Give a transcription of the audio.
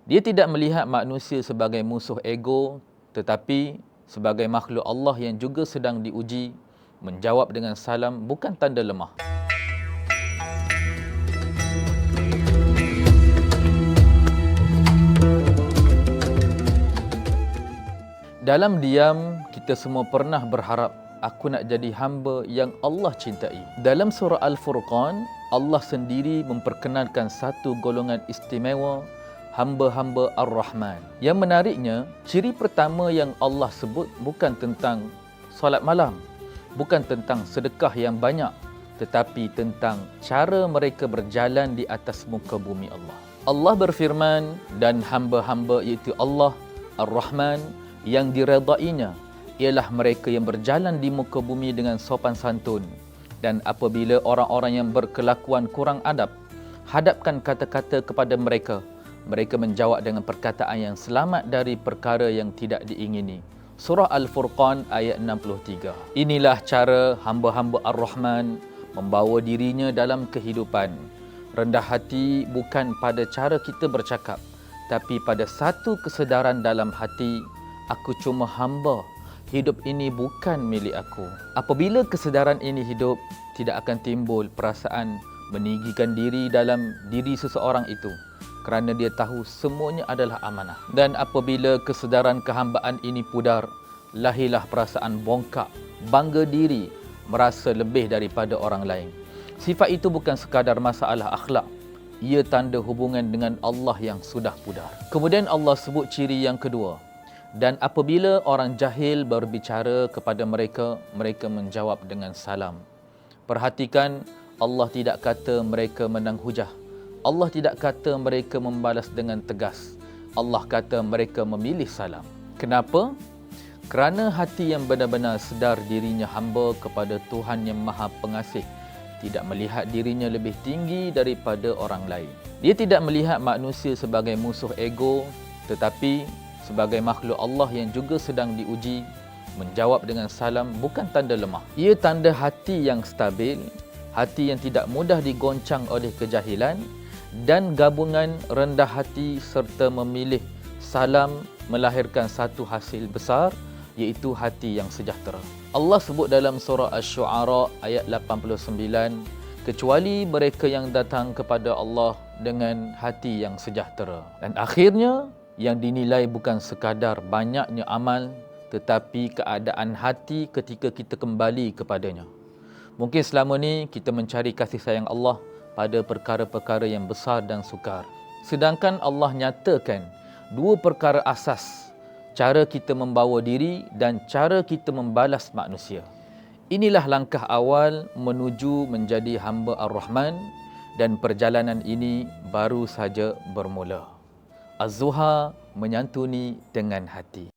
Dia tidak melihat manusia sebagai musuh ego, tetapi sebagai makhluk Allah yang juga sedang diuji, menjawab dengan salam bukan tanda lemah. Dalam diam, kita semua pernah berharap, aku nak jadi hamba yang Allah cintai. Dalam surah Al-Furqan, Allah sendiri memperkenalkan satu golongan istimewa, hamba-hamba Ar-Rahman. Yang menariknya, ciri pertama yang Allah sebut bukan tentang solat malam, bukan tentang sedekah yang banyak, tetapi tentang cara mereka berjalan di atas muka bumi Allah. Allah berfirman, dan hamba-hamba iaitu Allah, Ar-Rahman, yang diredainya ialah mereka yang berjalan di muka bumi dengan sopan santun, dan apabila orang-orang yang berkelakuan kurang adab hadapkan kata-kata kepada mereka, mereka menjawab dengan perkataan yang selamat dari perkara yang tidak diingini. Surah Al-Furqan ayat 63. Inilah cara hamba-hamba Ar-Rahman membawa dirinya dalam kehidupan. Rendah hati bukan pada cara kita bercakap, tapi pada satu kesedaran dalam hati, aku cuma hamba, hidup ini bukan milik aku. Apabila kesedaran ini hidup, tidak akan timbul perasaan meninggikan diri dalam diri seseorang itu, kerana dia tahu semuanya adalah amanah. Dan apabila kesedaran kehambaan ini pudar, lahirlah perasaan bongkak, bangga diri, merasa lebih daripada orang lain. Sifat itu bukan sekadar masalah akhlak, ia tanda hubungan dengan Allah yang sudah pudar. Kemudian Allah sebut ciri yang kedua, dan apabila orang jahil berbicara kepada mereka, mereka menjawab dengan salam. Perhatikan, Allah tidak kata mereka menang hujah. Allah tidak kata mereka membalas dengan tegas. Allah kata mereka memilih salam. Kenapa? Kerana hati yang benar-benar sedar dirinya hamba kepada Tuhan yang Maha Pengasih, tidak melihat dirinya lebih tinggi daripada orang lain. Dia tidak melihat manusia sebagai musuh ego, tetapi sebagai makhluk Allah yang juga sedang diuji, menjawab dengan salam bukan tanda lemah. Ia tanda hati yang stabil, hati yang tidak mudah digoncang oleh kejahilan, dan gabungan rendah hati serta memilih salam melahirkan satu hasil besar, iaitu hati yang sejahtera. Allah sebut dalam surah Asy-Syu'ara ayat 89, kecuali mereka yang datang kepada Allah dengan hati yang sejahtera. Dan akhirnya, yang dinilai bukan sekadar banyaknya amal, tetapi keadaan hati ketika kita kembali kepadanya. Mungkin selama ni kita mencari kasih sayang Allah pada perkara-perkara yang besar dan sukar. Sedangkan Allah nyatakan dua perkara asas, cara kita membawa diri dan cara kita membalas manusia. Inilah langkah awal menuju menjadi hamba Ar-Rahman, dan perjalanan ini baru saja bermula. Az-Zuha menyantuni dengan hati.